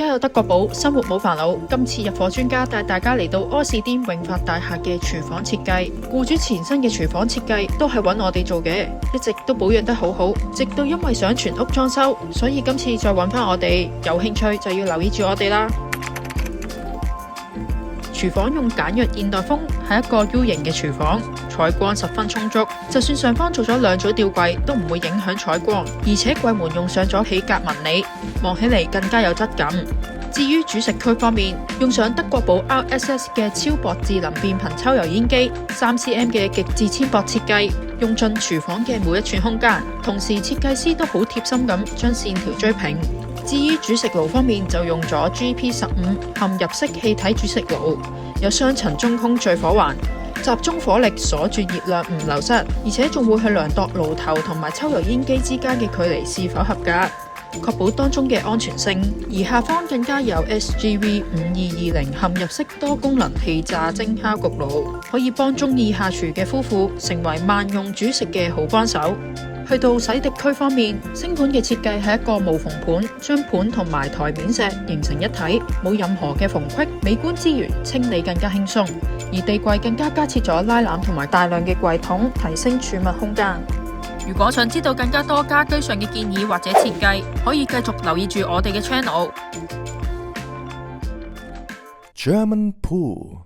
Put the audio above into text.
家有德國寶，生活冇煩惱。今次入伙專家帶大家嚟到柯士甸永發大廈嘅廚房設計。僱主前身嘅廚房設計都係揾我哋做嘅，一直都保養得好好。直到因為想全屋裝修，所以今次再揾返我哋。有興趣就要留意住我哋啦。廚房用簡約現代風，係一個 U 型嘅廚房，採光十分充足。就算上方做咗2組吊櫃，都唔會影響採光。而且櫃門用上咗起格紋理，望起嚟更加有質感。至於煮食區方面，用上德國寶 RSS 嘅超薄智能變頻抽油煙機，3cm 嘅極致纖薄設計，用盡廚房嘅每一寸空間。同時設計師都好貼心咁將線條追平。至於煮食爐方面，就用咗 GP15 嵌入式氣體煮食爐，有雙層中空聚火環，集中火力鎖住熱量唔流失，而且仲會去量度爐頭同埋抽油煙機之間嘅距離是否合格，確保當中嘅安全性。而下方更加有 SGV5220 嵌入式多功能氣炸蒸烤焗爐，可以幫中意下廚嘅夫婦成為萬用煮食嘅好幫手。去到洗滌區方面，星盤嘅設計係一個無縫盤，將盤同埋台面石形成一體，冇任何嘅縫隙，美觀之餘清理更加輕鬆。而地櫃更加加設咗拉籃同埋大量嘅櫃桶，提升儲物空間。如果想知道更加多家居上嘅建議或者設計，可以繼續留意住我哋嘅 channel。German Pool